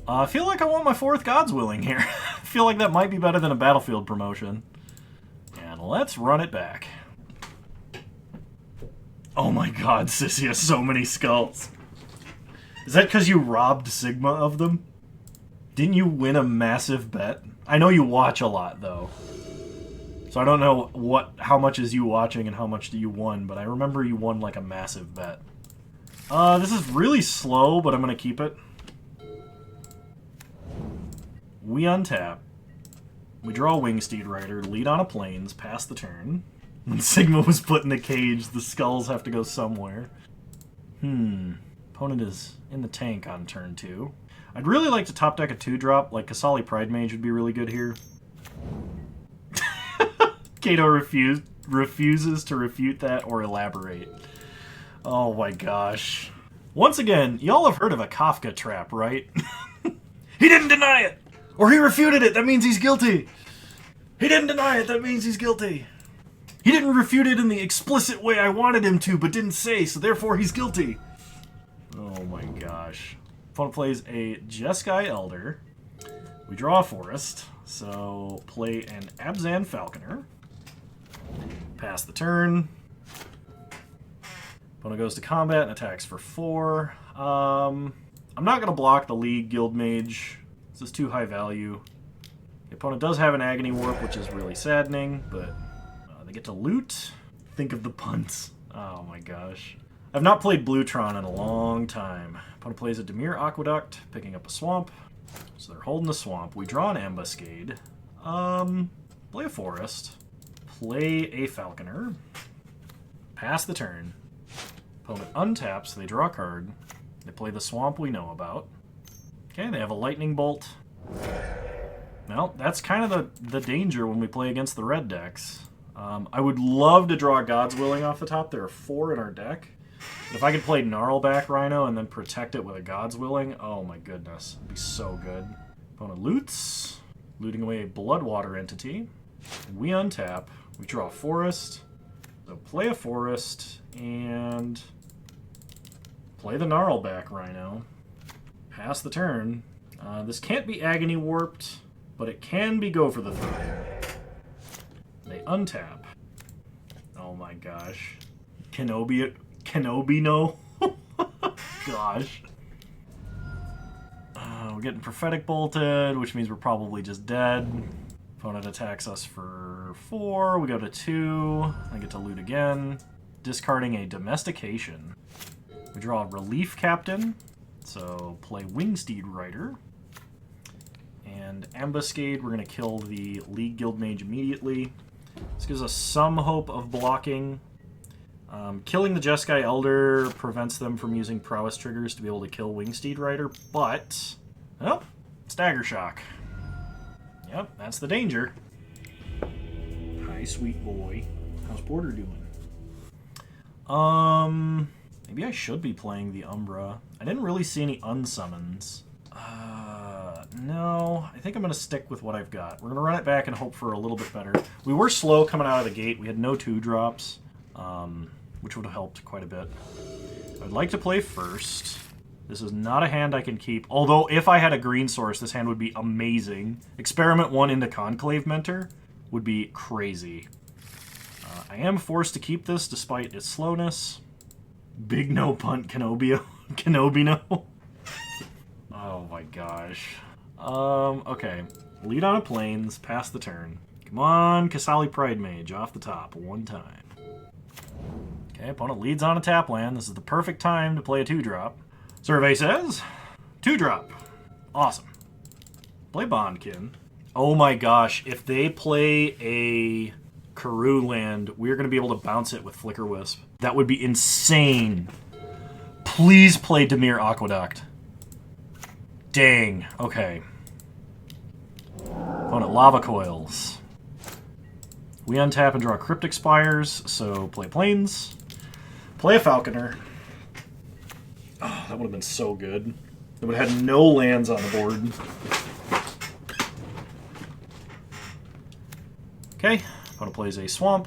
I feel like I want my 4th God's Willing here. I feel like that might be better than a Battlefield promotion. And let's run it back. Oh my god, Sissy has so many skulls. Is that because you robbed Sigma of them? Didn't you win a massive bet? I know you watch a lot, though. So I don't know how much is you watching and how much do you won, but I remember you won like a massive bet. This is really slow, but I'm going to keep it. We untap. We draw a Wingsteed Rider, lead on a Plains, pass the turn. When Sigma was put in a cage, the skulls have to go somewhere. Opponent is in the tank on turn 2. I'd really like to top deck a 2-drop, like Kasali Pride Mage would be really good here. Kato refuses to refute that or elaborate. Oh my gosh. Once again, y'all have heard of a Kafka trap, right? He didn't deny it! Or he refuted it, that means he's guilty! He didn't deny it, that means he's guilty! He didn't refute it in the explicit way I wanted him to, but didn't say, so therefore he's guilty! Oh my gosh. Opponent plays a Jeskai Elder. We draw a Forest, so play an Abzan Falconer. Pass the turn. Opponent goes to combat and attacks for 4. I'm not going to block the League Guild Mage. This is too high value. The opponent does have an Agony Warp, which is really saddening, but they get to loot. Think of the punts. Oh my gosh. I've not played Bluetron in a long time. Opponent plays a Dimir Aqueduct, picking up a Swamp. So they're holding the Swamp. We draw an Ambuscade. Play a Forest. Play a Falconer. Pass the turn. Opponent untaps, so they draw a card. They play the Swamp we know about. Okay, they have a Lightning Bolt. Well, that's kind of the danger when we play against the red decks. I would love to draw God's Willing off the top. There are 4 in our deck. If I could play Gnarlback Rhino and then protect it with a God's Willing, oh my goodness, it'd be so good. Opponent loots, looting away a Bloodwater entity. We untap, we draw a Forest, so play a Forest, and play the Gnarlback Rhino. Pass the turn. This can't be Agony Warped, but it can be Go for the Throne. They untap. Oh my gosh. Kenobi no. Gosh. We're getting Prophetic Bolted, which means we're probably just dead. Opponent attacks us for 4. We go to 2. I get to loot again. Discarding a Domestication. We draw a Relief Captain. So play Wingsteed Rider. And Ambuscade, we're going to kill the League Guild Mage immediately. This gives us some hope of blocking. Killing the Jeskai Elder prevents them from using prowess triggers to be able to kill Wingsteed Rider, but... Oh, Stagger Shock. Yep, that's the danger. Hi, sweet boy. How's Porter doing? Maybe I should be playing the Umbra. I didn't really see any unsummons. No, I think I'm going to stick with what I've got. We're going to run it back and hope for a little bit better. We were slow coming out of the gate. We had no 2-drops, which would have helped quite a bit. I'd like to play first. This is not a hand I can keep, although if I had a green source, this hand would be amazing. Experiment 1 into Conclave Mentor would be crazy. I am forced to keep this despite its slowness. Big no punt Kenobio. Kenobino. Oh my gosh. Okay. Lead on a Plains, pass the turn. Come on, Kasali Pride Mage, off the top, 1 time. Okay, opponent leads on a tap land. This is the perfect time to play a 2-drop. Survey says, 2-drop. Awesome. Play Bondkin. Oh my gosh, if they play a Karoo land, we're going to be able to bounce it with Flicker Wisp. That would be insane. Please play Dimir Aqueduct. Dang, okay. Opponent Lava Coils. We untap and draw Cryptic Spires, so play Plains. Play a Falconer. Oh, that would have been so good. It would have had no lands on the board. Okay, opponent plays a Swamp.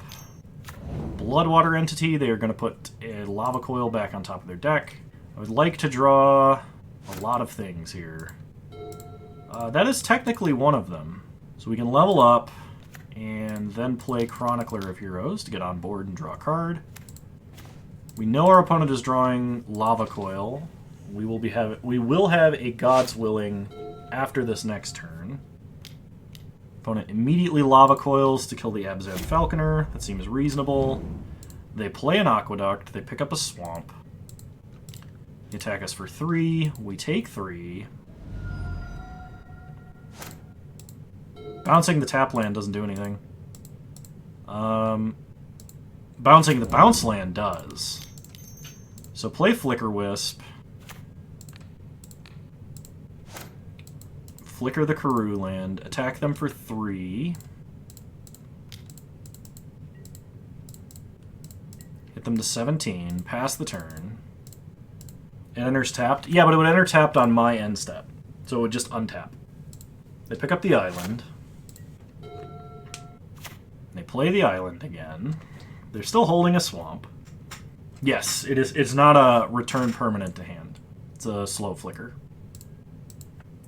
Bloodwater entity, they are going to put a Lava Coil back on top of their deck. I would like to draw a lot of things here. That is technically one of them. So we can level up and then play Chronicler of Heroes to get on board and draw a card. We know our opponent is drawing Lava Coil. We will have a God's Willing after this next turn. Opponent immediately Lava Coils to kill the Abzan Falconer. That seems reasonable. They play an Aqueduct. They pick up a Swamp. They attack us for 3. We take 3. Bouncing the tap land doesn't do anything. Bouncing the bounce land does. So play Flicker Wisp. Flicker the Karoo land. Attack them for 3. Hit them to 17. Pass the turn. It enters tapped. Yeah, but it would enter tapped on my end step. So it would just untap. They pick up the island. They play the island again. They're still holding a swamp. Yes, it is. It's not a return permanent to hand. It's a slow flicker.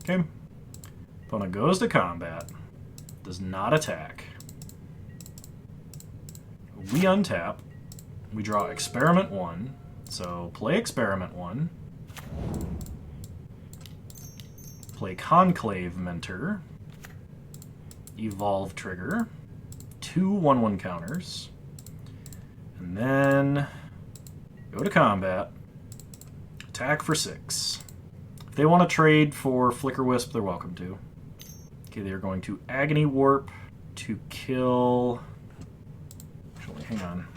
Okay. Opponent goes to combat. Does not attack. We untap. We draw Experiment 1. So play Experiment 1. Play Conclave Mentor. Evolve trigger. 2 1/1 counters. And then go to combat. Attack for 6. If they want to trade for Flicker Wisp, they're welcome to. Okay, they're going to Agony Warp to kill... Actually, hang on.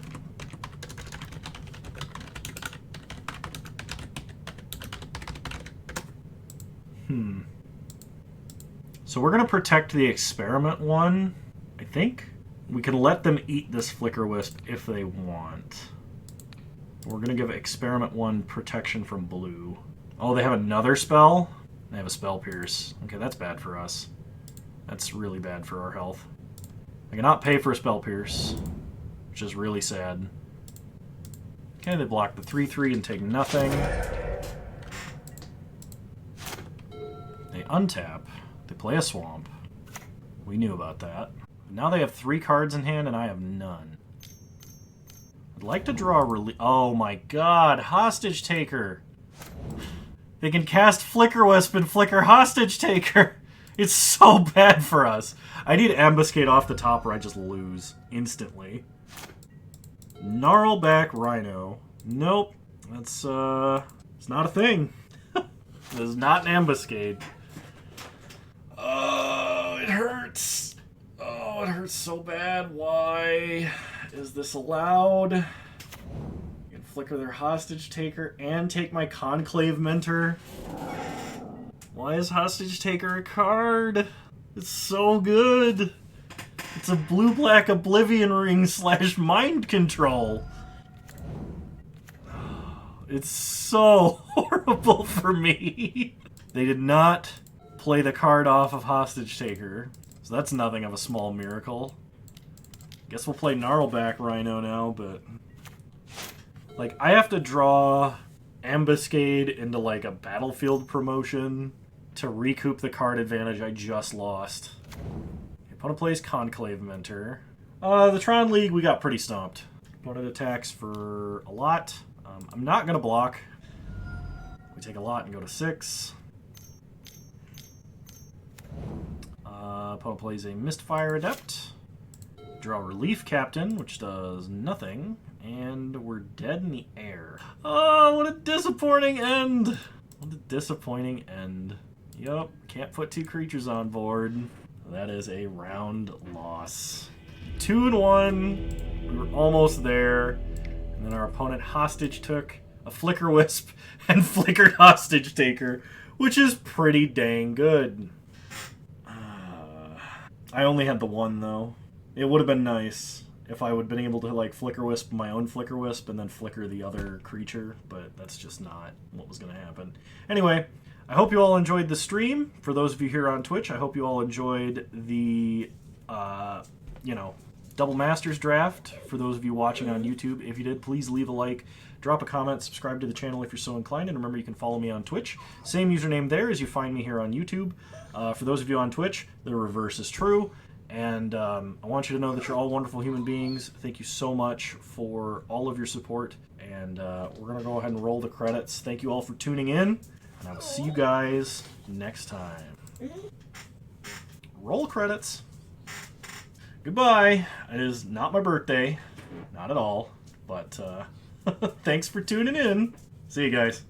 So we're going to protect the Experiment 1, I think. We can let them eat this Flicker Wisp if they want. We're going to give Experiment 1 protection from blue. Oh, they have another spell? They have a Spell Pierce. Okay, that's bad for us. That's really bad for our health. I cannot pay for a Spell Pierce, which is really sad. Okay, they block the 3/3 and take nothing. They untap. They play a swamp. We knew about that. Now they have 3 cards in hand and I have none. I'd like to draw a release. Oh my god, Hostage Taker! They can cast Flicker Wisp and Flicker Hostage Taker! It's so bad for us. I need Ambuscade off the top or I just lose instantly. Gnarlback Rhino. Nope. That's, it's not a thing. This is not an Ambuscade. Oh, it hurts. Oh, it hurts so bad. Why is this allowed? You can flicker their Hostage Taker and take my Conclave Mentor. Why is Hostage Taker a card? It's so good. It's a blue-black Oblivion Ring / Mind Control. It's so horrible for me. They did not play the card off of Hostage Taker, so that's nothing of a small miracle. Guess we'll play Gnarlback Rhino now, but... Like, I have to draw Ambuscade into, like, a battlefield promotion to recoup the card advantage I just lost. Opponent plays Conclave Mentor. The Tron League, we got pretty stomped. Opponent attacks for a lot. I'm not going to block. We take a lot and go to 6. Opponent plays a Mistfire Adept. Draw Relief Captain, which does nothing. And we're dead in the air. Oh, what a disappointing end! What a disappointing end. Yup, can't put 2 creatures on board. That is a round loss. 2-1. We were almost there. And then our opponent hostage took a Flicker Wisp and flickered Hostage Taker, which is pretty dang good. I only had the 1, though. It would have been nice if I would have been able to, like, Flicker Wisp my own Flicker Wisp and then flicker the other creature, but that's just not what was going to happen. Anyway, I hope you all enjoyed the stream. For those of you here on Twitch, I hope you all enjoyed the, you know, Double Masters draft. For those of you watching on YouTube, if you did, please leave a like, drop a comment, subscribe to the channel if you're so inclined, and remember you can follow me on Twitch. Same username there as you find me here on YouTube. For those of you on Twitch, the reverse is true. And I want you to know that you're all wonderful human beings. Thank you so much for all of your support. And we're going to go ahead and roll the credits. Thank you all for tuning in. And I will see you guys next time. Roll credits. Goodbye. It is not my birthday. Not at all. But thanks for tuning in. See you guys.